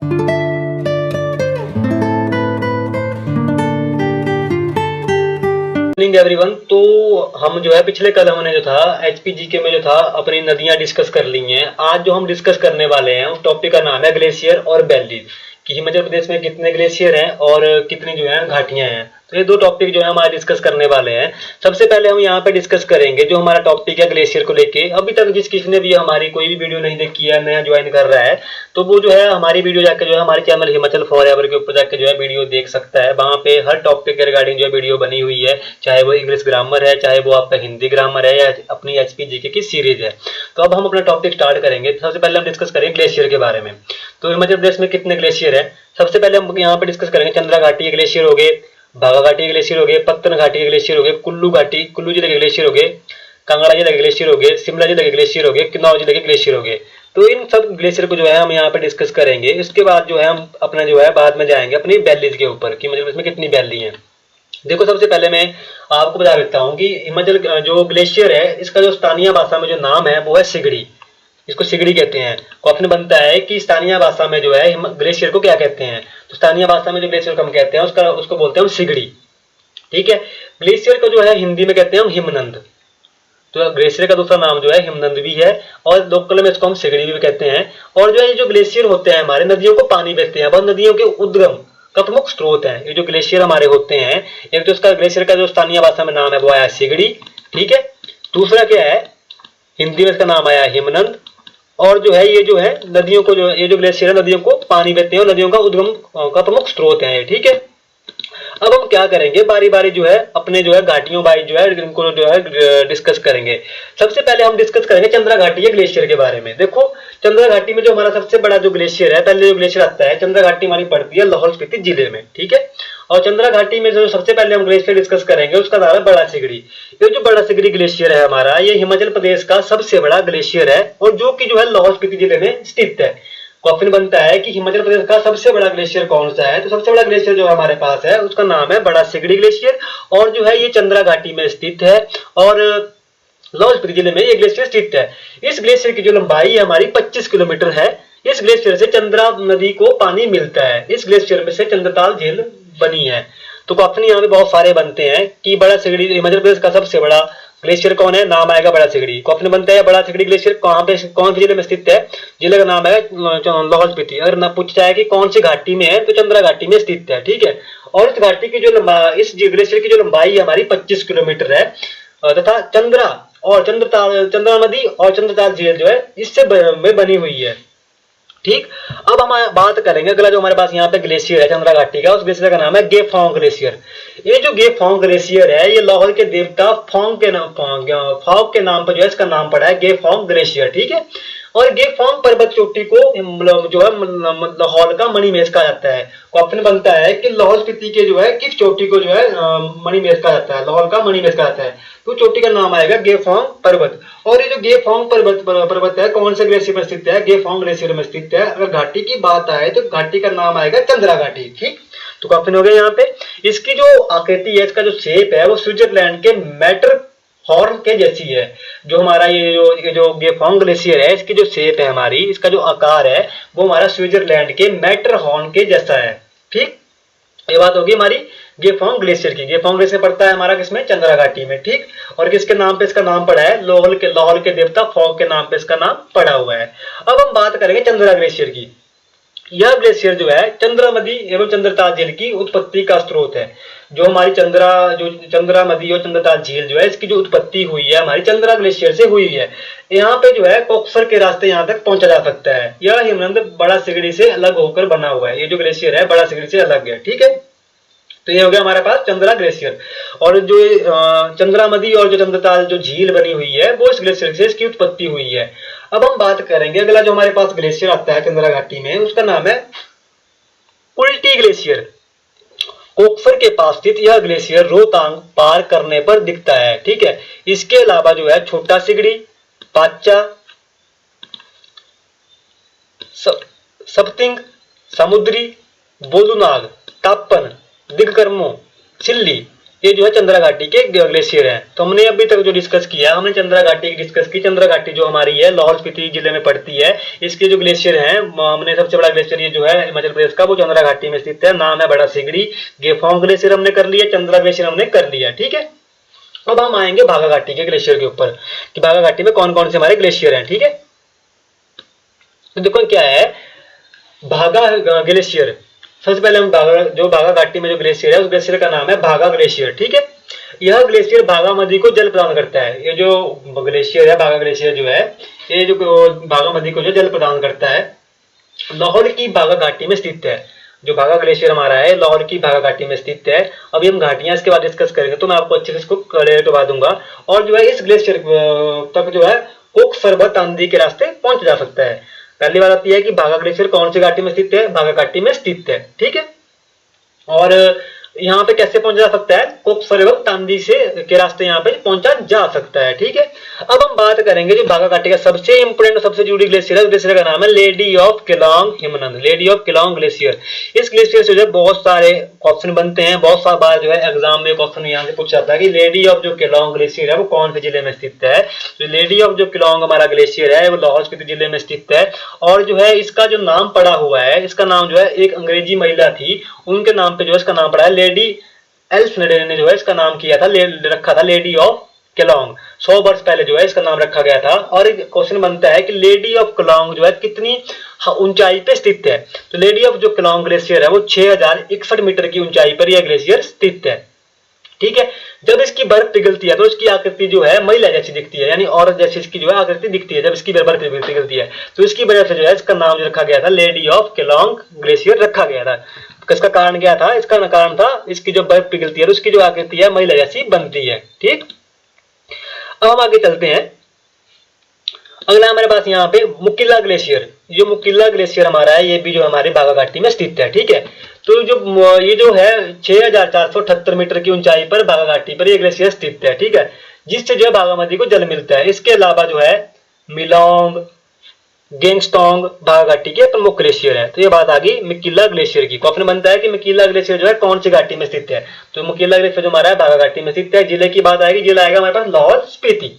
Morning everyone. तो हम जो है पिछले कल हमने जो था एचपीजीके में जो था अपनी नदियां डिस्कस कर ली हैं। आज जो हम डिस्कस करने वाले हैं उस टॉपिक का नाम है ग्लेशियर और वैलीज, कि हिमाचल प्रदेश में कितने ग्लेशियर हैं और कितनी जो है घाटियां हैं। तो ये दो टॉपिक जो है हम आज डिस्कस करने वाले हैं। सबसे पहले हम यहाँ पे डिस्कस करेंगे जो हमारा टॉपिक है ग्लेशियर को लेके। अभी तक जिस किसी ने भी हमारी कोई भी वीडियो नहीं देखी है, नया ज्वाइन कर रहा है, तो वो जो है हमारी वीडियो जाकर जो है हमारे चैनल हिमाचल फॉरएवर के ऊपर जाकर जो है वीडियो देख सकता है। वहां पे हर टॉपिक के रिगार्डिंग जो है वीडियो बनी हुई है, चाहे वो इंग्लिश ग्रामर है, चाहे वो आपका हिंदी ग्रामर है, या अपनी एचपीजीके की सीरीज है। तो अब हम अपना टॉपिक स्टार्ट करेंगे। सबसे पहले हम डिस्कस करेंगे ग्लेशियर के बारे में। तो हिमाचल प्रदेश में कितने ग्लेशियर है, सबसे पहले हम यहाँ पे डिस्कस करेंगे। चंद्रा घाटी के ग्लेशियर हो गए, बाघा घाटी के ग्लेशियर हो गए, पत्तन घाटी के ग्लेशियर हो गए, कुल्लू घाटी, कुल्लू जिले के ग्लेशियर हो गए, कांगड़ा जिले के ग्लेशियर हो गए, शिमला जिले के ग्लेशियर हो गए, किन्नौर जिले के ग्लेशियर हो गए। तो इन सब ग्लेशियर को जो है हम यहाँ पे डिस्कस करेंगे। इसके बाद जो है हम अपना जो है बाद में जाएंगे अपनी वैलीज के ऊपर कि मतलब इसमें कितनी वैली है। देखो, सबसे पहले मैं आपको बता देता हूँ कि हिमाचल जो ग्लेशियर है इसका जो स्थानीय भाषा में जो नाम है वो है सिगड़ी। इसको सिगड़ी कहते हैं। क्वेश्चन बनता है कि स्थानीय भाषा में जो है ग्लेशियर को क्या कहते हैं। तो स्थानीय भाषा में जो ग्लेशियर को हम कहते हैं उसको बोलते हैं हम सिगड़ी। ठीक है। ग्लेशियर को जो है हिंदी में कहते हैं हम हिमनंद। तो ग्लेशियर का दूसरा नाम जो है हिमनंद भी है, और लोकल में इसको हम सिगड़ी भी कहते हैं। और जो है ये जो ग्लेशियर होते हैं हमारे नदियों को पानी देते हैं, वह नदियों के उद्गम का प्रमुख स्रोत है। ये जो ग्लेशियर हमारे होते हैं, एक तो इसका ग्लेशियर का जो स्थानीय भाषा में नाम है वो आया सिगड़ी। ठीक है। दूसरा क्या है, हिंदी में इसका नाम आया हिमनंद। और जो है ये जो है नदियों को जो ये जो ग्लेशियर है नदियों को पानी देते हैं और नदियों का उद्गम का प्रमुख स्रोत है। ठीक है। अब हम क्या करेंगे, बारी बारी जो है अपने जो है घाटियों बाई जो है इनको जो है डिस्कस करेंगे। सबसे पहले हम डिस्कस करेंगे चंद्रा घाटी के ग्लेशियर के बारे में। देखो, चंद्रा घाटी में जो हमारा सबसे बड़ा जो ग्लेशियर है, पहले जो ग्लेशियर आता है, चंद्रा घाटी हमारी पड़ती है लाहौल स्पीति जिले में। ठीक है। और चंद्रा घाटी में जो सबसे पहले हम ग्लेशियर डिस्कस करेंगे उसका नाम है बड़ा सिगड़ी। ये जो बड़ा सिगड़ी ग्लेशियर है हमारा, ये हिमाचल प्रदेश का सबसे बड़ा ग्लेशियर है और जो कि जो है लाहौल स्पीति जिले में स्थित है। क्वेश्चन बनता है कि हिमाचल प्रदेश का सबसे बड़ा ग्लेशियर कौन सा है। तो सबसे बड़ा ग्लेशियर जो हमारे पास है उसका नाम है बड़ा सिगड़ी ग्लेशियर, और जो है ये चंद्रा घाटी में स्थित है और लाहौल स्पीति जिले में ये ग्लेशियर स्थित है। इस ग्लेशियर की जो लंबाई हमारी 25 किलोमीटर है। इस ग्लेशियर से चंद्रा नदी को पानी मिलता है। इस ग्लेशियर में से चंद्रताल झील बनी है। तो क्वेश्चन यहाँ पे बहुत सारे बनते हैं कि बड़ा सिगड़ी हिमाचल प्रदेश का सबसे बड़ा ग्लेशियर कौन है, नाम आएगा बड़ा सिगड़ी। क्वेश्चन बनता है बड़ा सिगड़ी ग्लेशियर कहाँ पे कौन से जिले में स्थित है, जिले का नाम है लाहौल स्पीति। अगर ना पूछा है कि कौन सी घाटी में है तो चंद्रा घाटी में स्थित है। ठीक है। और इस घाटी की जो इस ग्लेशियर की जो लंबाई हमारी 25 किलोमीटर है तथा चंद्रा और चंद्रा नदी और चंद्रताल झील जो है इससे बनी हुई है। ठीक। अब हम बात करेंगे अगला जो हमारे पास यहाँ पे ग्लेशियर है चंद्रा घाटी का, उस ग्लेशियर का नाम है गेफोंग ग्लेशियर। ये जो गेफोंग ग्लेशियर है ये लाहौल के देवता फोंग के नाम पर जो है इसका नाम पड़ा है गेफोंग ग्लेशियर। ठीक है। और गेफोंग पर्वत चोटी को जो है लाहौल का मणिमेश कहा जाता है। क्वेश्चन बनता है कि लाहौल स्पीति के जो है किस चोटी को जो है मणिमेश कहा जाता है, लाहौल का मणिमेश कहा जाता है। तो चोटी का नाम आएगा गेफोंग पर्वत। और ये जो गेफोंग पर्वत है कौन से ग्लेशियर में स्थित है, गेफोंग ग्लेशियर में स्थित है। अगर घाटी की बात आए तो घाटी का नाम आएगा चंद्रा घाटी। ठीक। तो क्वेश्चन हो गया यहाँ पे। इसकी जो आकृति है, इसका जो शेप है वो स्विट्जरलैंड के मैटर हॉर्न के जैसी है। जो हमारा ये जो गेफोंग ग्लेशियर है इसकी जो शेप है हमारी, इसका जो आकार है वो हमारा स्विट्जरलैंड के मैटर हॉर्न के जैसा है। ठीक। ये बात होगी हमारी गेफोंग ग्लेशियर की। गेफोंग ग्लेशियर पड़ता है हमारा किसमें, चंद्रा घाटी में। ठीक। और किसके नाम पे इसका नाम पड़ा है, लाहौल के देवता फॉग के नाम पे इसका नाम पड़ा हुआ है। अब हम बात करेंगे चंद्रा ग्लेशियर की। यह ग्लेशियर जो है चंद्रा नदी एवं चंद्रताल झील की उत्पत्ति का स्रोत है। जो हमारी चंद्रा नदी और चंद्रताल झील जो है इसकी जो उत्पत्ति हुई है हमारी चंद्रा ग्लेशियर से हुई है। यहाँ पे जो है कोक्सर के रास्ते यहाँ तक पहुंचा जा सकता है। यह हिमनंद बड़ा सिगड़ी से अलग होकर बना हुआ है। ये जो ग्लेशियर है बड़ा सिगड़ी से अलग है। ठीक है। तो ये हो गया हमारे पास चंद्रा ग्लेशियर। और जो चंद्रा नदी और जो चंद्रताल जो झील बनी हुई है वो इस ग्लेशियर से इसकी उत्पत्ति हुई है। अब हम बात करेंगे अगला जो हमारे पास ग्लेशियर आता है चंद्रा घाटी में, उसका नाम है उल्टी ग्लेशियर। कोक्सर के पास स्थित यह ग्लेशियर रोहतांग पार करने पर दिखता है। ठीक है। इसके अलावा जो है छोटा सिगड़ी, पाचा, सप्तिंग, समुद्री, बोलुनाग, तापन, दिगकर्मो, चिल्ली ये जो है चंद्रा घाटी के ग्लेशियर हैं। तो हमने अभी तक जो डिस्कस किया, हमने चंद्रा घाटी की डिस्कस की। चंद्रा घाटी जो हमारी है लाहौल स्पीति जिले में पड़ती है। इसके जो ग्लेशियर हैं, हमने सबसे बड़ा ग्लेशियर ये जो है हिमाचल प्रदेश का, वो चंद्रा घाटी में स्थित है, नाम है बड़ा सिगड़ी। गेफोंग ग्लेशियर हमने कर लिया, चंद्रा ग्लेशियर हमने कर लिया, ठीक है। अब हम आएंगे भागा घाटी के ग्लेशियर के ऊपर कि भागा घाटी में कौन कौन से हमारे ग्लेशियर हैं, ठीक है। तो देखो क्या है भागा ग्लेशियर। सबसे पहले हम भागा घाटी में जो ग्लेशियर है उस ग्लेशियर का नाम है भागा ग्लेशियर, ठीक है। यह ग्लेशियर भागा नदी को जल प्रदान करता है। ये जो ग्लेशियर है भागा ग्लेशियर जो है, ये जो भागा नदी को जो जल प्रदान करता है, लाहौल की भागा घाटी में स्थित है। जो भागा ग्लेशियर हमारा है लाहौल की भागा घाटी में स्थित है। अभी हम घाटियां इसके बाद डिस्कस करेंगे, तो मैं आपको अच्छे से इसको क्लियर करवा दूंगा। और जो है इस ग्लेशियर तक जो है कोक सरबत आंधी के रास्ते पहुंच जा सकता है। पहली बात आती है कि भागा ग्लेशियर कौन सी घाटी में स्थित है, भागा घाटी में स्थित है, ठीक है। और यहाँ पे कैसे पहुंचा जा सकता है, कोकसर एवं तांदी से के रास्ते यहाँ पे पहुंचा जा सकता है, ठीक है। अब हम बात करेंगे जो भागा घाटी का सबसे इंपोर्टेंट और सबसे जरूरी ग्लेशियर है, ग्लेशियर का नाम है लेडी ऑफ केलोंग हिमनंद, लेडी ऑफ केलोंग ग्लेशियर। इस ग्लेशियर से जो है बहुत सारे क्वेश्चन बनते हैं, बहुत सारा बार जो है एग्जाम में क्वेश्चन यहाँ से पूछा जाता है कि लेडी ऑफ जो केलोंग ग्लेशियर है वो कौन से जिले में स्थित है। तो लेडी ऑफ जो केलोंग हमारा ग्लेशियर है वो लाहौल स्पीति जिले में स्थित है। और जो है इसका जो नाम पड़ा हुआ है, इसका नाम जो है एक अंग्रेजी महिला थी, उनके नाम पे जो है इसका नाम पड़ा है। लेडी एल्फ्नेडे ने जो है इसका नाम किया था, रखा था लेडी ऑफ केलोंग। 100 वर्ष पहले जो है इसका नाम रखा गया था। और एक क्वेश्चन बनता है कि लेडी ऑफ केलोंग जो है कितनी ऊंचाई पे स्थित है। तो लेडी ऑफ जो केलोंग ग्लेशियर है वो 6061 मीटर की ऊंचाई पर यह ग्लेशियर स्थित है, ठीक है। जब इसकी बर्फ पिघलती है तो इसकी आकृति जो है महिला जैसी दिखती है, यानी औरत जैसी इसकी जो है आकृति दिखती है जब इसकी बर्फ पिघलती है। तो इसकी वजह से जो है इसका नाम जो रखा गया था लेडी ऑफ केलोंग ग्लेशियर रखा गया था। इसका कारण क्या था, इसका कारण था इसकी जो बर्फ पिघलती है तो उसकी जो आकृति है महिला जैसी बनती है, ठीक। अब हम आगे चलते हैं। अगला हमारे पास यहाँ पे मुकिल्ला ग्लेशियर। जो मुकिल्ला ग्लेशियर हमारा है ये भी जो हमारे बागा घाटी में स्थित है, ठीक है। तो जो ये जो है 6478 मीटर की ऊंचाई पर बागा घाटी पर ये ग्लेशियर स्थित है, ठीक है, जिससे जो है बागा नदी को जल मिलता है। इसके अलावा जो है मिलोंग गेंगस्टोंग बागा घाटी के प्रमुख ग्लेशियर है। तो ये बात आ गई मुकिल्ला ग्लेशियर की। क्वेश्चन बनता है कि मुकिल्ला ग्लेशियर जो है कौन सी घाटी में स्थित है। तो मुकिल्ला ग्लेशियर जो हमारा है बागा घाटी में स्थित है। जिले की बात आएगी, जिला आएगा हमारे पास लाहौल स्पीति।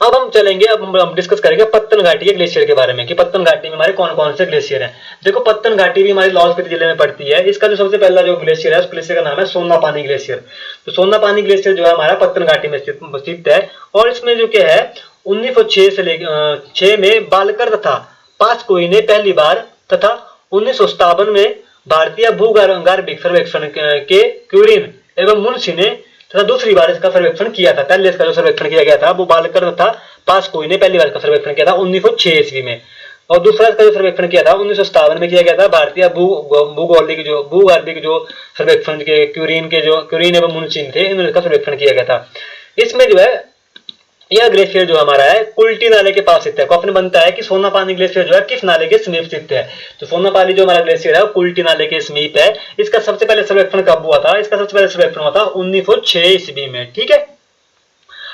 अब हम चलेंगे, अब हम डिस्कस करेंगे पत्तन घाटी के ग्लेशियर के बारे में कि पत्तन घाटी में हमारे कौन कौन से ग्लेशियर हैं। देखो पत्तन घाटी भी हमारी लाहौल स्पीति जिले में पड़ती है। इसका जो सबसे पहला जो ग्लेशियर है उस ग्लेशियर का नाम है सोना पानी ग्लेशियर। तो सोना पानी ग्लेशियर जो है हमारा पत्तन घाटी में स्थित है। और इसमें जो क्या है 1906 से लेकर 6 में बालकर तथा पासकोई ने पहली बार तथा 1957 में भारतीय भूगर्भिक सर्वेक्षण के क्यूरिन एवं मुंशी ने तथा दूसरी बार इसका सर्वेक्षण किया था। पहले इसका जो सर्वेक्षण किया गया था वो बालकर तथा पासकोई ने पहली बार इसका सर्वेक्षण किया था 1906 ईस्वी में। और दूसरा इसका जो सर्वेक्षण किया था 1957 में किया गया था। भारतीय भूगर्भिक जो सर्वेक्षण के क्यूरिन एवं मुंशी थे, इन्होंने इसका सर्वेक्षण किया गया था। इसमें जो है यह ग्लेशियर जो हमारा है कुल्टी नाले के पास स्थित है। क्वेश्चन बनता है कि सोना पानी ग्लेशियर जो है किस नाले के समीप स्थित है। तो सोना पानी जो हमारा ग्लेशियर है वो कुल्टी नाले के समीप है। इसका सबसे पहले सर्वेक्षण कब हुआ था, इसका सबसे पहले सर्वेक्षण हुआ था 1906 ईस्वी में, ठीक है।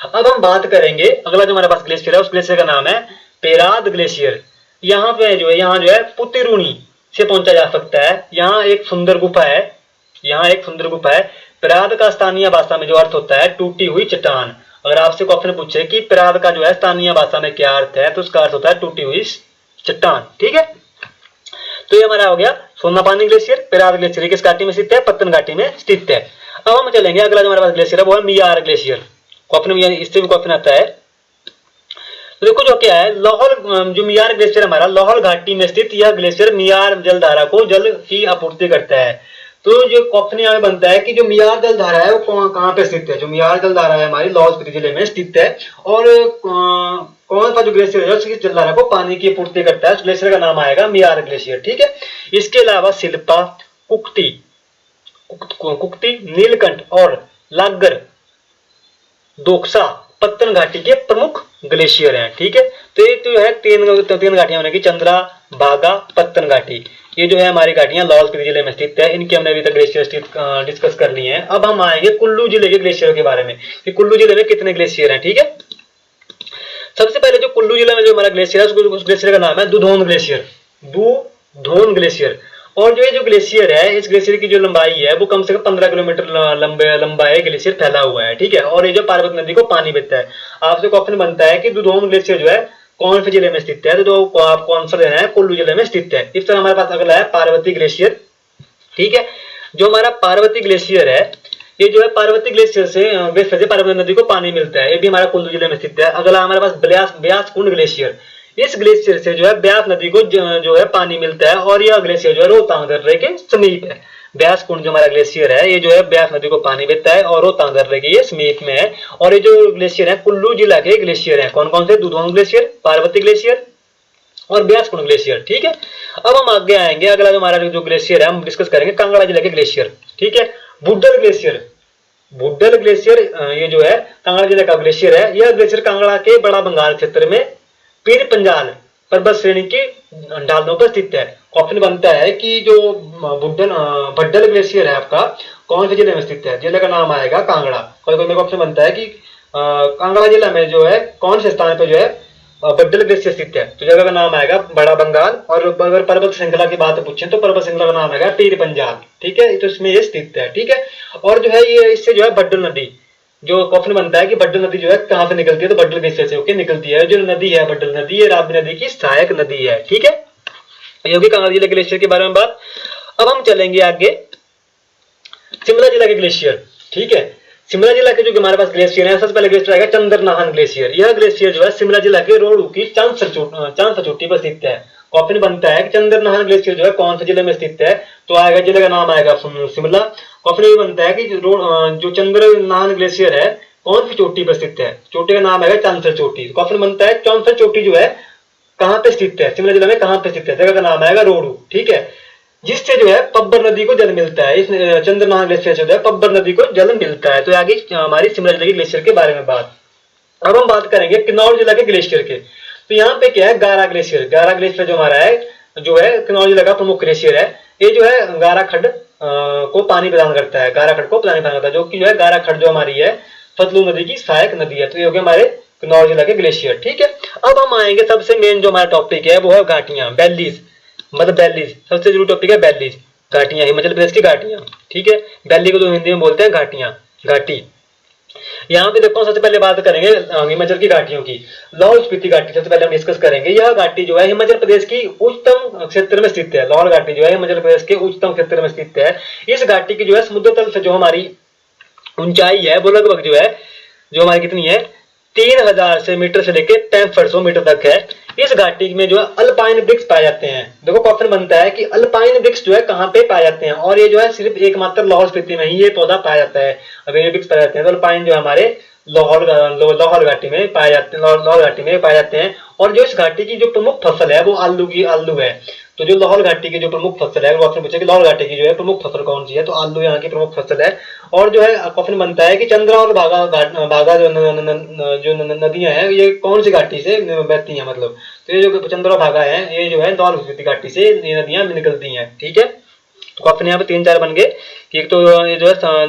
अब हम बात करेंगे अगला जो हमारे पास ग्लेशियर है उस ग्लेशियर का नाम है पेराद ग्लेशियर। यहाँ पे जो है पुतिरुनी से पहुंचा जा सकता है। यहाँ एक सुंदर गुफा है। पेराद का स्थानीय भाषा में जो अर्थ होता है टूटी हुई चट्टान। अगर आपसे क्वेश्चन पूछे कि पेराद का जो है स्थानीय भाषा में क्या अर्थ है, तो उसका अर्थ होता है टूटी हुई चट्टान, ठीक है। तो ये हमारा हो गया सोना पानी ग्लेशियर। पेराद ग्लेशियर किस घाटी में स्थित है, पत्तन घाटी में स्थित है। अब हम चलेंगे अगला जो हमारे पास ग्लेशियर है वो है मियार ग्लेशियर। इससे भी क्वेश्चन आता है। तो देखो जो क्या है लाहौल जो मियार ग्लेशियर हमारा लाहौल घाटी में स्थित यह ग्लेशियर मियार जलधारा को जल की आपूर्ति करता है। तो जो क्वेश्चन यहाँ बनता है कि जो मियार जलधारा है वो कहाँ पे स्थित है। जो मियार जलधारा है हमारी लाहौल स्पीति जिले में स्थित है। और कौन सा जो ग्लेशियर है उसकी जलधारा को पानी की आपूर्ति करता है, उस ग्लेशियर का नाम आएगा मियार ग्लेशियर, ठीक है। इसके अलावा शिल्पा, कुक्ति, नीलकंठ और लागगर दोक्सा पत्तन घाटी के प्रमुख ग्लेशियर हैं, ठीक है। तो ये जो है तीन घाटियां होने की, चंद्रा, भागा, पत्तन घाटी, ये जो है हमारी घाटियां लाहौल स्पीति जिले में स्थित है। इनकी हमने अभी तक ग्लेशियर डिस्कस कर लिए हैं। अब हम आएंगे कुल्लू जिले के ग्लेशियर के बारे में कि कुल्लू जिले में कितने ग्लेशियर हैं, ठीक है। सबसे पहले जो कुल्लू जिले में जो हमारा ग्लेशियर है उस ग्लेशियर का नाम है दुधोन ग्लेशियर। और जो ये जो ग्लेशियर है, इस ग्लेशियर की जो लंबाई है वो कम से कम 15 किलोमीटर लंबा है ग्लेशियर फैला हुआ है, ठीक है। और ये जो पार्वती नदी को पानी देता है। आपसे क्वेश्चन बनता है कि दुधोम ग्लेशियर जो है कौन से जिले में स्थित है, तो आपको आंसर देना है कुल्लू जिले में स्थित है। इस तरह हमारे पास अगला है पार्वती ग्लेशियर, ठीक है। जो हमारा पार्वती ग्लेशियर है, ये जो है पार्वती ग्लेशियर से पार्वती नदी को पानी मिलता है, ये भी हमारा कुल्लू जिले में स्थित है। अगला हमारे पास ब्यास कुंड ग्लेशियर, इस ग्लेशियर से जो है ब्यास नदी को जो है पानी मिलता है, और यह ग्लेशियर जो है रोहतांग दर्रे के समीप है। ब्यास कुंड जो हमारा ग्लेशियर है, ये जो है ब्यास नदी को पानी देता है और रोहतांग दर्रे के ये समीप में है। और ये जो ग्लेशियर है कुल्लू जिला के ग्लेशियर है। कौन कौन से? दुधोंग ग्लेशियर, पार्वती ग्लेशियर और ब्यास कुंड ग्लेशियर, ठीक है। अब हम आगे आएंगे, अगला जो हमारा जो ग्लेशियर है हम डिस्कस करेंगे कांगड़ा जिला के ग्लेशियर, ठीक है। बुड्डल ग्लेशियर, बुड्डल ग्लेशियर ये जो है कांगड़ा जिले का ग्लेशियर है। यह ग्लेशियर कांगड़ा के बड़ा बंगाल क्षेत्र में पीर पंजाल पर्वत श्रेणी की ढालों पर स्थित है। क्वेश्चन बनता है कि जो भड्डल ग्लेशियर है आपका कौन से जिले में स्थित है? जिले का नाम आएगा कांगड़ा। कोई कोई क्वेश्चन बनता है कि कांगड़ा जिला में जो है कौन से स्थान पर जो है भड्डल ग्लेशियर स्थित है, तो जगह का नाम आएगा बड़ा बंगाल। और अगर पर्वत श्रृंखला की बात पूछे तो पर्वत श्रृंखला का नाम आएगा पीर पंजाल, ठीक है। तो इसमें ये स्थित है, ठीक है। और जो है ये इससे जो है भड्डल नदी, जो क्वेश्चन बनता है कि भड्डल नदी जो है कहां से निकलती है, तो भड्डल ग्लेशियर से होकर निकलती है। जो नदी है भड्डल नदी, ये राप्ती नदी की सहायक नदी है, ठीक है। ये होगी कांगड़ा जिले के ग्लेशियर के बारे में बात। अब हम चलेंगे आगे शिमला जिला के ग्लेशियर, ठीक है। शिमला जिला के जो हमारे पास ग्लेशियर है, सबसे पहले ग्लेशियर आएगा चंद्रनाहन ग्लेशियर। यह ग्लेशियर जो है शिमला जिला के रोहड़ू की चांदसर चोटी पर स्थित है। क्वेश्चन बनता है कि चंद्रनाहन ग्लेशियर जो है कौन से जिले में स्थित है, तो आएगा जिले का नाम आएगा शिमला। क्वेश्चन ये बनता है कि जो चंद्रनाहन ग्लेशियर है कौन सी चोटी पर स्थित है, चोटी का नाम आएगा चांदसर चोटी। क्वेश्चन बनता है चांदसर चोटी जो है कहां पे स्थित है, शिमला जिला में कहां पे स्थित है, जगह का नाम आएगा रोहड़ू, ठीक है। जिससे जो है पब्बर नदी को जल मिलता है। इस चंद्रनाहन ग्लेशियर से जो है पब्बर नदी को जल मिलता है। तो आगे हमारी शिमला जिले के ग्लेशियर के बारे में बात। अब हम बात करेंगे किन्नौर जिला के ग्लेशियर के। तो यहाँ पे क्या है, गारा ग्लेशियर। गारा ग्लेशियर जो हमारा है जो है किन्नौर जिला का प्रमुख ग्लेशियर है। ये जो है गारा खड्ड को पानी प्रदान करता है, गारा खड्ड को पानी प्रदान करता है, जो कि जो है गारा खड्ड जो हमारी है सतलुज नदी की सहायक नदी है। तो ये हो गए हमारे किन्नौर जिला के ग्लेशियर, ठीक है। अब हम आएंगे सबसे मेन जो हमारा टॉपिक है वो है घाटियां, वैलीज, मतलब वैलीज। सबसे जरूरी टॉपिक है वैलीज, घाटियां, हिमाचल प्रदेश की घाटियां, ठीक है। वैली को तो हिंदी में बोलते हैं घाटियां, घाटी। यहाँ पे देखो सबसे पहले बात करेंगे हिमाचल की घाटियों की। लाहौल स्पीति घाटी सबसे पहले हम डिस्कस करेंगे। यह घाटी जो है हिमाचल प्रदेश की उच्चतम क्षेत्र में स्थित है। लाहौल घाटी जो है हिमाचल प्रदेश के उच्चतम क्षेत्र में स्थित है। इस घाटी की जो है समुद्र तल से जो हमारी ऊंचाई है वो लगभग जो है जो हमारी कितनी है 3000 से मीटर से लेकर 6500 मीटर तक है। इस घाटी में जो है अल्पाइन वृक्ष पाए जाते हैं। देखो क्वेश्चन बनता है कि अल्पाइन वृक्ष जो है कहाँ पे पाए जाते हैं, और ये जो है सिर्फ एकमात्र लाहौल स्पीति में ही ये पौधा पाया जाता है। अब ये वृक्ष पाए जाते हैं तो अल्पाइन जो हमारे लाहौल घाटी में पाए जाते हैं, लाहौल घाटी में पाए जाते हैं। और जो इस घाटी की जो प्रमुख फसल है वो आलू है। तो जो लाहौल घाटी की जो प्रमुख फसल है, वो आपने पूछा कि लाहौल घाटी की जो है प्रमुख फसल कौन सी है, तो आलू यहाँ की प्रमुख फसल है। और जो है क्वेश्चन बनता है कि चंद्रा और भागा जो नदियां हैं ये कौन सी घाटी से बहती हैं, मतलब तो ये जो चंद्रा भागा है ये जो है लाहौल स्पीति घाटी से ये नदियां निकलती हैं, ठीक है। तो क्वेश्चन यहाँ पे 3-4 बन गए कि एक तो ये जो है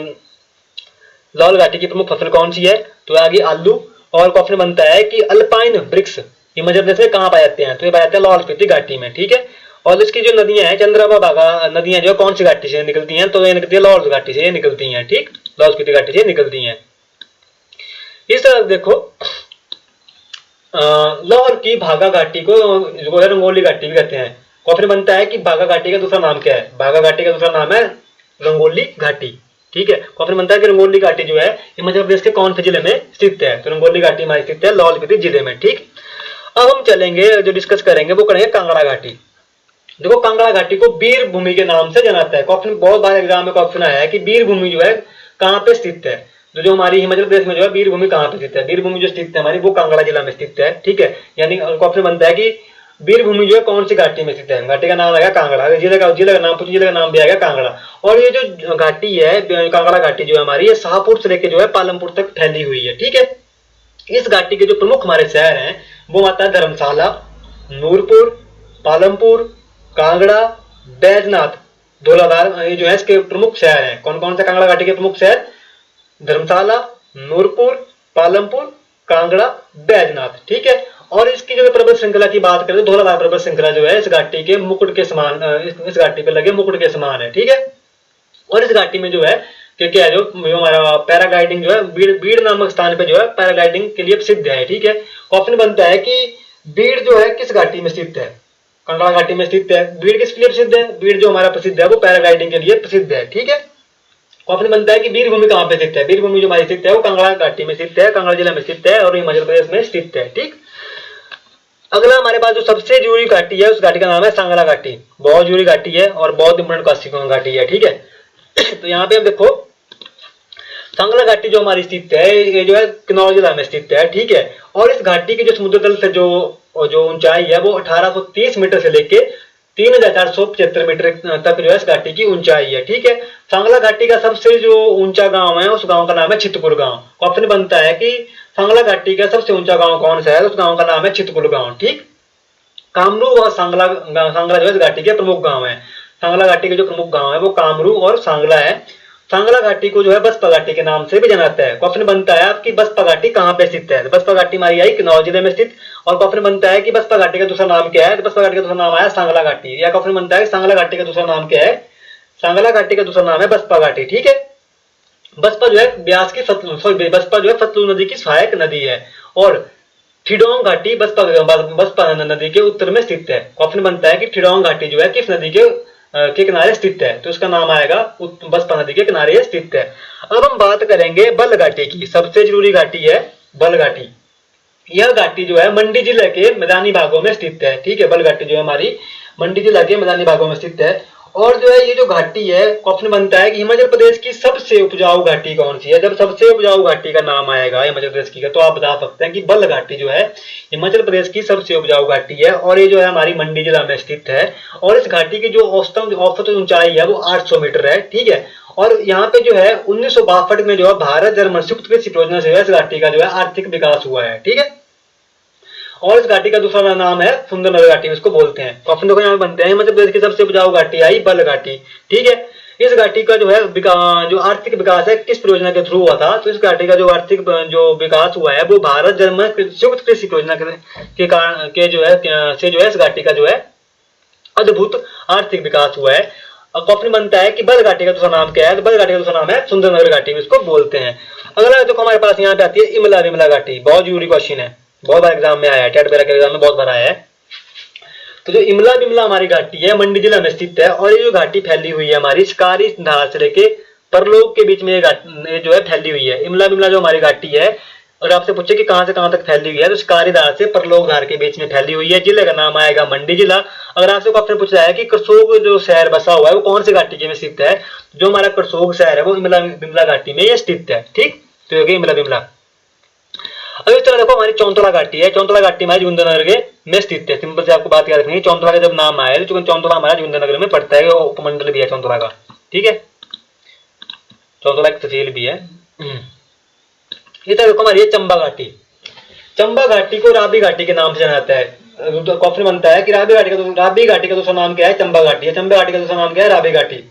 लाहौल घाटी की प्रमुख फसल कौन सी है, तो आगे आलू। और क्वेश्चन बनता है कि अल्पाइन वृक्ष हिमाचल प्रदेश में कहाँ पाए जाते हैं, तो ये पाए जाते हैं लाहौल स्पीति घाटी में, ठीक है। और इसकी जो नदियां हैं चंद्रा व भागा नदियां जो कौन सी घाटी से निकलती हैं, तो ये निकलती है लाहौल घाटी से निकलती हैं, ठीक, लाहौल स्पीति घाटी से निकलती हैं। इस तरह देखो लाहौल की भागा घाटी को जो है रंगोली घाटी भी कहते हैं। क्वेश्चन बनता है कि भागा घाटी का दूसरा नाम क्या है, भागा घाटी का दूसरा नाम है रंगोली घाटी, ठीक है। क्वेश्चन बनता है कि रंगोली घाटी जो है हिमाचल प्रदेश के कौन से जिले में स्थित है, तो रंगोली घाटी हमारी स्थित है लाहौल स्पीति जिले में, ठीक। अब हम चलेंगे जो डिस्कस करेंगे वो करेंगे कांगड़ा घाटी। देखो कांगड़ा घाटी को वीर भूमि के नाम से जाना जाता है। क्वेश्चन बहुत बार एग्जाम में क्वेश्चन आया है कि वीर भूमि जो है कहाँ पे स्थित है, तो जो हमारी हिमाचल प्रदेश में जो है वीर भूमि कहाँ पे स्थित है, वीर भूमि जो स्थित है हमारी वो कांगड़ा जिला में स्थित है, ठीक है। यानी क्वेश्चन बनता है कि वीर भूमि जो है कौन सी घाटी में स्थित है, घाटी का नाम आएगा कांगड़ा। जिले का नाम पूछे जिले का नाम भी आएगा कांगड़ा। और ये जो घाटी है कांगड़ा घाटी जो है हमारी ये शाहपुर से लेकर जो है पालमपुर तक फैली हुई है, ठीक है। इस घाटी के जो प्रमुख हमारे शहर हैं वो आता है धर्मशाला, नूरपुर, पालमपुर, कांगड़ा, बैजनाथ, धौलाधार, ये जो है इसके प्रमुख शहर हैं। कौन कौन से कांगड़ा घाटी के प्रमुख शहर, धर्मशाला, नूरपुर, पालमपुर, कांगड़ा, बैजनाथ, ठीक है। और इसकी जो पर्वत श्रृंखला की बात करें तो धौलाधार पर्वत श्रृंखला जो है इस घाटी के मुकुट के समान, इस घाटी पे लगे मुकुट के समान है, ठीक है। और इस घाटी में जो है क्या है, जो हमारा पैराग्लाइडिंग जो है बीड़ नामक स्थान पे जो है पैराग्लाइडिंग के लिए प्रसिद्ध है, ठीक है। क्वेश्चन बनता है कि बीड़ जो है किस घाटी में स्थित है, कंगला घाटी में स्थित है। बीड़ किस लिए प्रसिद्ध है, बीड़ जो हमारा प्रसिद्ध है वो पैराग्लाइडिंग के लिए प्रसिद्ध है, ठीक है। क्वेश्चन बनता है कि वीरभूमि कहाँ पे स्थित है, वीरभूमि जो हमारी स्थित है वो कंगला घाटी में स्थित है, कंगला जिला में स्थित है और हिमाचल प्रदेश में स्थित है, ठीक। अगला हमारे पास जो सबसे जरूरी घाटी है उस घाटी का नाम है सांगला घाटी, बहुत जरूरी घाटी है और बहुत इंपोर्टेंट घाटी है, ठीक है। तो यहाँ पे हम देखो सांगला घाटी जो हमारी स्थित है ये जो है किन्नौर जिला में स्थित है, ठीक है। और इस घाटी की जो समुद्र तल से जो ऊंचाई है वो 1830 मीटर से लेके 3475 मीटर तक जो है इस घाटी की ऊंचाई है, ठीक है। सांगला घाटी का सबसे जो ऊंचा गांव है उस गांव का नाम है चितकुल गांव। क्वेश्चन बनता है कि सांगला घाटी का सबसे ऊंचा गांव कौन सा है, उस गांव का नाम है चितकुल गांव, ठीक। कामरू और सांगला जो है इस घाटी के प्रमुख गांव है। सांगला घाटी के जो प्रमुख गांव है वो कामरू और सांगला है। सांगला घाटी को जो है बसपा घाटी के नाम से भी जाना जाता है। क्वेश्चन बनता है आपकी बसपा घाटी कहाँ पे स्थित है, बसपा घाटी हमारी आई किन्नौर जिले में स्थित। और क्वेश्चन बनता है कि बसपा घाटी का दूसरा नाम क्या है, तो बसपा घाटी का दूसरा नाम आया सांगला घाटी। या क्वेश्चन बनता है सांगला घाटी का दूसरा नाम क्या है, सांगला घाटी का दूसरा नाम है बसपा घाटी, ठीक है। बसपा जो है ब्यास की बसपा जो है सतलुज नदी की सहायक नदी है और ठिडोंग घाटी बसपा नदी के उत्तर में स्थित है। क्वेश्चन बनता है कि ठिडोंग घाटी जो है किस नदी के किनारे स्थित है, तो इसका नाम आएगा बसपा नदी के किनारे स्थित है। अब हम बात करेंगे बल घाटी की, सबसे जरूरी घाटी है बल घाटी। यह घाटी जो है मंडी जिले के मैदानी भागों में स्थित है, ठीक है। बल घाटी जो है हमारी मंडी जिले के मैदानी भागों में स्थित है। और जो है ये जो घाटी है, क्वेश्चन बनता है कि हिमाचल प्रदेश की सबसे उपजाऊ घाटी कौन सी है। जब सबसे उपजाऊ घाटी का नाम आएगा हिमाचल प्रदेश की का, तो आप बता सकते हैं कि बल घाटी जो है हिमाचल प्रदेश की सबसे उपजाऊ घाटी है और ये जो है हमारी मंडी जिला में स्थित है। और इस घाटी की जो औसत ऊंचाई है वो 800 मीटर है, ठीक है। और यहाँ पे जो है 1962 में जो है भारत जर्मन संयुक्त कृषि योजना से इस घाटी का जो है आर्थिक विकास हुआ है, ठीक है। और इस घाटी का दूसरा नाम है सुंदरनगर घाटी, इसको बोलते हैं। क्वेश्चन देखो यहाँ बनते हैं हिमाचल प्रदेश की सबसे उपजाऊ घाटी आई बल घाटी, ठीक है। इस घाटी का जो है जो आर्थिक विकास है किस परियोजना के थ्रू हुआ था, तो इस घाटी का जो आर्थिक जो विकास हुआ है वो भारत जर्मन संयुक्त कृषि योजना के कारण के जो है इस घाटी का जो है अद्भुत आर्थिक विकास हुआ है। क्वेश्चन बनता है कि बल घाटी का दूसरा नाम क्या है, तो बल घाटी का दूसरा नाम है सुंदरनगर घाटी, इसको बोलते हैं। अगला जो हमारे पास यहाँ पे आती है इमला विमला घाटी, बहुत जरूरी क्वेश्चन है, बहुत बार एग्जाम में आया है, टेट वगैरह के एग्जाम में बहुत बार आया है। तो जो इमला बिमला हमारी घाटी है मंडी जिला में स्थित है और ये जो घाटी फैली हुई है हमारी शिकारी धार से लेके परलोक के बीच में ये जो है फैली हुई है। इमला बिमला जो हमारी घाटी है, और आपसे पूछे कि कहां से कहां तक फैली हुई है, तो शिकारी धार से परलोक धार के बीच में फैली हुई है। जिले का नाम आएगा मंडी जिला। अगर आपसे क्वेश्चन पूछा है कि करसोग जो शहर बसा हुआ है वो कौन सी घाटी में स्थित है, जो हमारा करसोग शहर है वो इमला बिमला घाटी में ये स्थित है, ठीक। तो ये इमला बिमला। अब इस तरह देखो हमारी चौंतला घाटी है, चौंतला घाटी हमारी जोगिंद्रनगर में स्थित है। सिंपल से आपको बात याद रखनी है, चौंतला का जब नाम आया तो चौंतला हमारा जोगिंद्रनगर में पड़ता है, उपमंडल भी है चौंतला का, ठीक है। चौंतला एक तहसील भी है। इस तरह देखो हमारी चंबा घाटी, चंबा घाटी को राबी घाटी के नाम से जाना जाता है। क्वेश्चन बनता है कि राबी घाटी का दूसरा नाम क्या है, चंबा घाटी है। चंबा घाटी का दूसरा नाम क्या है, राबी घाटी।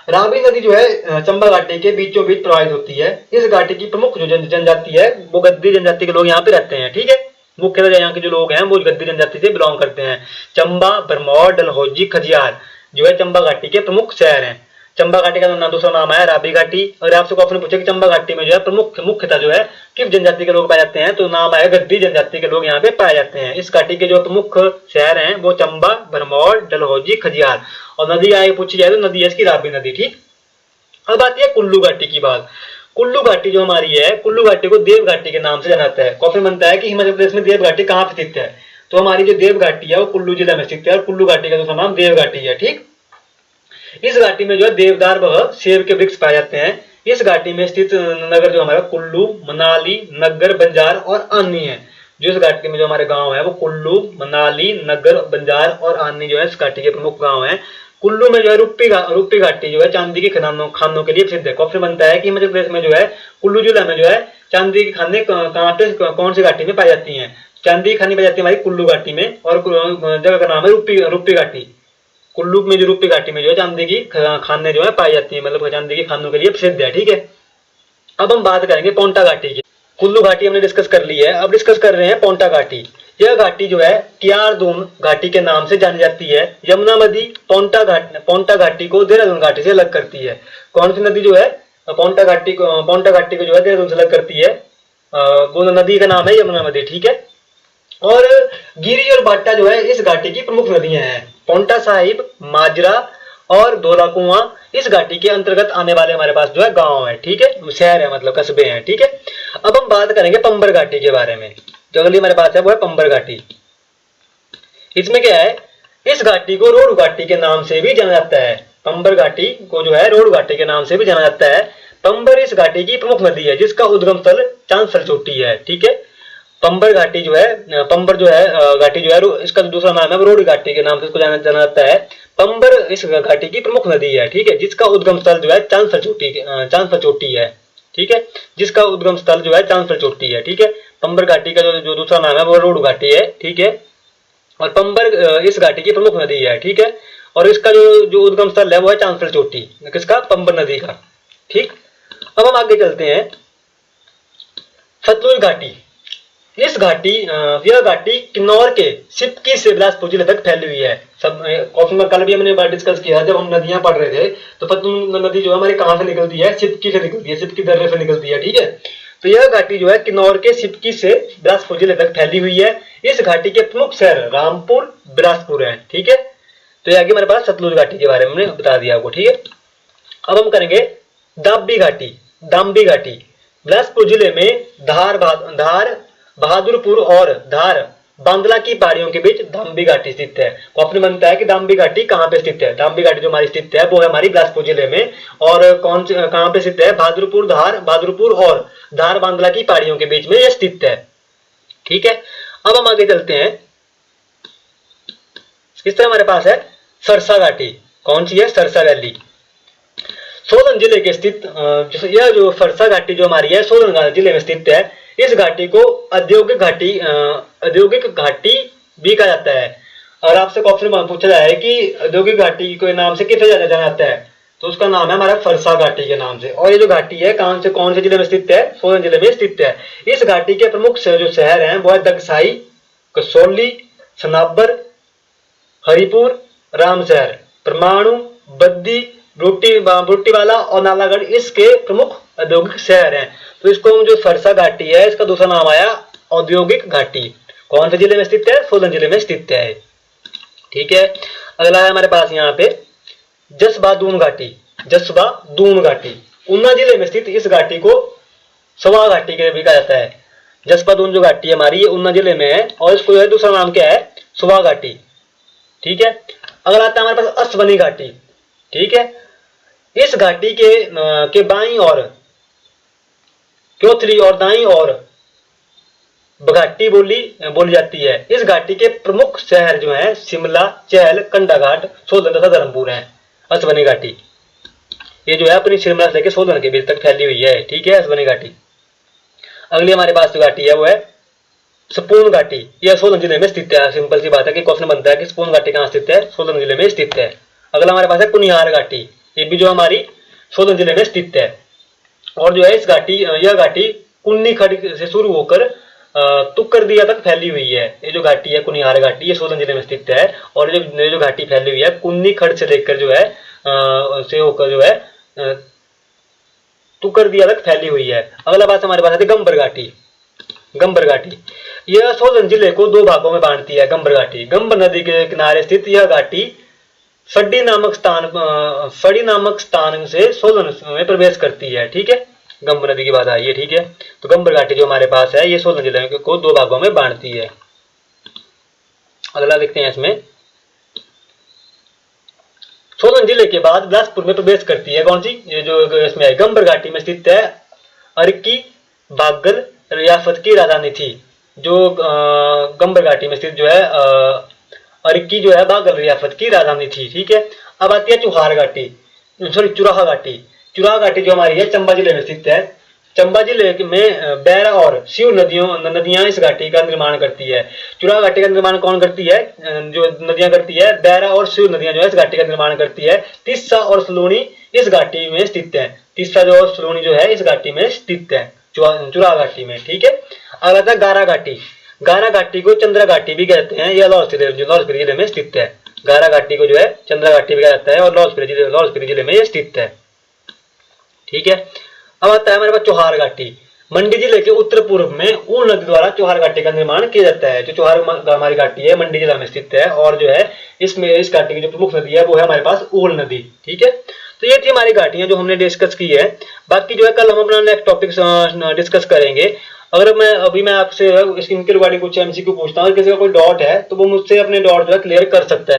राबी नदी जो है चंबा घाटी के बीचों बीच प्रवाहित होती है। इस घाटी की प्रमुख जो जनजाति है वो गद्दी जनजाति के लोग यहाँ पे रहते हैं, ठीक है। मुख्यतः यहाँ के जो लोग हैं वो गद्दी जनजाति से बिलोंग करते हैं। चंबा, भरमौर, डलहौजी, खजियार जो है चंबा घाटी के प्रमुख शहर हैं। चंबा घाटी का दूसरा नाम है राबी घाटी। और आपसे क्वेश्चन पूछे कि चंबा घाटी में जो है मुख्यतः जो है किस जनजाति के लोग पाए जाते हैं, तो नाम आया गद्दी जनजाति के लोग यहाँ पे पाए जाते हैं। इस घाटी के जो प्रमुख शहर हैं वो चंबा, भरमौर, डलहौजी, खजियार। और नदी आगे पूछी जाए तो नदी है इसकी राबी नदी, ठीक। अब आती है कुल्लू घाटी की बात। कुल्लू घाटी जो हमारी है, कुल्लू घाटी को देव घाटी के नाम से जाना जाता है। क्वेश्चन बनता है कि हिमाचल प्रदेश में देव घाटी कहाँ पे स्थित है, तो हमारी जो देव घाटी है वो कुल्लू जिला में स्थित है और कुल्लू घाटी का दूसरा नाम देव घाटी है, ठीक। इस घाटी में जो है देवदार व सेब के वृक्ष पाए जाते हैं। इस घाटी में स्थित नगर जो हमारा कुल्लू, मनाली, नगर, बंजार और आनी है। जो इस घाटी में जो हमारे गांव है वो कुल्लू, मनाली, नगर, बंजार और आनी जो है इस घाटी के प्रमुख गांव हैं। कुल्लू में जो है रुप्पी घाटी जो है चांदी के खानों के लिए प्रसिद्ध है। क्वेश्चन बनता है कि हिमाचल प्रदेश में जो है कुल्लू जिला में जो है चांदी की खाने कहाँ पे कौन सी घाटी में पाई जाती हैं। चांदी की खानी पाई जाती है हमारी कुल्लू घाटी में और जगह का नाम है रुप्पी घाटी। कुल्लू में जो रुप्पी घाटी में जो है चांदी की खाने जो है पाई जाती है, मतलब चांदी की खानों के लिए प्रसिद्ध है, ठीक है। अब हम बात करेंगे पोंटा घाटी की। कुल्लू घाटी हमने डिस्कस कर ली है। अब डिस्कस कर रहे हैं पोंटा घाटी। यह घाटी जो है कियारदुम घाटी के नाम से जानी जाती है। यमुना नदी पोंटा घाटी को देहरादून घाटी से अलग करती है। कौन सी नदी जो है पोंटा घाटी को जो है देहरादून से अलग करती है? वो नदी का नाम है यमुना नदी, ठीक है। और गिरी और बाट्टा जो है इस घाटी की प्रमुख नदियां हैं। पोंटा साहिब, माजरा और धोला कुआं इस घाटी के अंतर्गत आने वाले हमारे पास जो है गांव है, ठीक है, शहर है, मतलब कस्बे हैं, ठीक है। अब हम बात करेंगे पंबर घाटी के बारे में। जो अगली हमारे पास है वो है पंबर घाटी। इसमें क्या है, इस घाटी को रोड घाटी के नाम से भी जाना जाता है। पंबर घाटी को जो है रोड घाटी के नाम से भी जाना जाता है। पंबर इस घाटी की प्रमुख नदी है जिसका उद्गम स्थल चांसर चोटी है, ठीक है। पंबर घाटी जो है घाटी जो है इसका दूसरा नाम है रोड घाटी के नाम से इसको जाना जाता है। पंबर इस घाटी की प्रमुख नदी है, ठीक है, जिसका उद्गम स्थल जो है चांसर चोटी है, ठीक है, जिसका उद्गम स्थल जो है चांसर चोटी है, ठीक है। पंबर घाटी का जो दूसरा नाम है वो रोड घाटी है, ठीक है। और पंबर इस घाटी की प्रमुख नदी है, ठीक है। और इसका जो उद्गम स्थल है वो है चांसर चोटी, किसका? पंबर नदी का, ठीक। अब हम आगे चलते हैं। सतलुज घाटी। यह घाटी किन्नौर के सिपकी से बिलासपुर जिले तक फैली हुई है। सब क्वेश्चन में कल भी हमने डिस्कस किया, जब हम नदियां पढ़ रहे थे तो सतलुज नदी जो है हमारी कहां से निकलती है? सिपकी से निकलती है, सिपकी दर्रे से निकलती है, ठीक है। तो यह घाटी जो है किन्नौर के सिपकी से बिलासपुर जिले तक फैली हुई है। इस घाटी के प्रमुख शहर रामपुर, बिलासपुर है, ठीक है। तो ये आगे हमारे पास सतलुज घाटी के बारे में हमने बता दिया आपको, ठीक है। अब हम करेंगे दाम्बी घाटी। बिलासपुर जिले में धार, बहादुरपुर और धार बांदला की पहाड़ियों के बीच दाम्बी घाटी स्थित है। क्वेश्चन बनता है कि दाम्बी घाटी कहाँ पे स्थित है? दाम्बी घाटी जो हमारी स्थित है वो है हमारी बिलासपुर जिले में। और कहाँ पे स्थित है? बहादुरपुर और धार बांदला की पहाड़ियों के बीच में यह स्थित है, ठीक है। अब हम आगे चलते हैं। इस तरह हमारे पास है सरसा घाटी। कौन सी है? सरसा वैली। सोलन जिले के स्थित यह जो सरसा घाटी जो हमारी है सोलन जिले में स्थित है। इस घाटी को औद्योगिक घाटी भी कहा जाता है। और आपसे क्वेश्चन पूछा जाए कि औद्योगिक घाटी के नाम से किसे जाना जाता है, तो उसका नाम है हमारा सरसा घाटी के नाम से। और ये जो घाटी है कौन से जिले में स्थित है? सोलन जिले में स्थित है। इस घाटी के प्रमुख जो शहर हैं वो है दगसाई, कसौली, सनाबर, हरिपुर, रामशहर, परमाणु, बद्दी, बुट्टीवाला और नालागढ़ इसके प्रमुख औद्योगिक शहर हैं। तो इसको जो सरसा घाटी है इसका दूसरा नाम आया औद्योगिक घाटी। कौन से जिले में स्थित है? सोलन जिले में स्थित है, ठीक है। अगला है हमारे पास यहाँ पे जसबा दून घाटी। ऊना जिले में स्थित इस घाटी को सवा घाटी के भी कहा जाता है। जसबा दून जो घाटी है हमारी ये ऊना जिले में है और इसको यह दूसरा नाम क्या है? सवा घाटी, ठीक है। अगला आता है हमारे पास अश्वनी घाटी, ठीक है। इस घाटी के बाईं और क्योथली और दाईं और बघाटी बोली जाती है। इस घाटी के प्रमुख शहर जो हैं शिमला, चहल, कंडाघाट, सोलन तथा धर्मपुर हैं। अश्वनी घाटी ये जो है अपनी शिमला से लेकर सोलन के बीच तक फैली हुई है, ठीक है, अश्वनी घाटी। अगली हमारे पास जो घाटी है वो है सपून घाटी। यह सोलन जिले में स्थित है। सिंपल सी बात है कि क्वेश्चन बनता है कि सपून घाटी कहाँ स्थित है? सोलन जिले में स्थित है। अगला हमारे पास है कुनिहार घाटी। ये भी जो हमारी सोलन जिले में स्थित है। और जो है यह घाटी कुन्नी खड़ से शुरू होकर तुक्करदिया तक फैली हुई है। ये जो घाटी है कुनिहार घाटी ये सोलन जिले में स्थित है। और जो घाटी फैली हुई है कुन्नी खड़ से लेकर जो है से होकर जो है तुक्करदिया तक फैली हुई है। अगला बात हमारे पास है गंबर घाटी। यह सोलन जिले को दो भागों में बांटती है। गंबर नदी के किनारे स्थित यह घाटी फड़ी नामक स्थान से सोलन में प्रवेश करती है, ठीक है। गंबर नदी की बात आई है, ठीक है। तो गंबर घाटी जो हमारे पास है ये सोलन जिले को दो भागों में बांटती है। अगला देखते हैं इसमें सोलन जिले के बाद बिलासपुर में प्रवेश करती है। कौन सी? ये जो इसमें है गंबर घाटी में स्थित है अर्की बागल रियासत की राजधानी थी। जो गंबर घाटी में स्थित जो है अर्की जो है बागल रियासत की राजधानी थी, ठीक है। अब आती है चुराहा घाटी जो हमारी है चंबा जिले में स्थित है। चंबा जिले में बैरा और शिव नदियां इस घाटी का निर्माण करती है। चुराहा घाटी का निर्माण कौन करती है? जो नदियां करती है बैरा और शिव नदियां जो है इस घाटी का निर्माण करती है। तिस्सा और सलूनी इस घाटी में स्थित है। तिस्सा जो और सलूनी जो है इस घाटी में स्थित है। चुराह घाटी में, ठीक है। अगला था गारा घाटी। गारा घाटी को चंद्रा घाटी भी कहते हैं, यह लाहौल स्पीति जिले में स्थित है। गारा घाटी को जो है चंद्रा घाटी भी कहा जाता है और लाहौल स्पीति जिले में यह स्थित है, ठीक है। अब आता है हमारे पास चौहार घाटी। मंडी जिले के उत्तर पूर्व में ऊल नदी द्वारा चौहार घाटी का निर्माण किया जाता है। जो चौहार हमारी घाटी है मंडी जिला में स्थित है और जो है इसमें इस घाटी की जो प्रमुख नदी है वो है हमारे पास ऊल नदी, ठीक है। तो ये थी हमारी घाटियां जो हमने डिस्कस की है। बाकी जो है कल हम अपना नेक्स्ट टॉपिक डिस्कस करेंगे। अगर मैं आपसे इनके रिगार्डिंग कुछ एमसीक्यू पूछता हूँ, किसी का कोई डाउट है तो वो मुझसे अपने डाउट जो है क्लियर कर सकता है।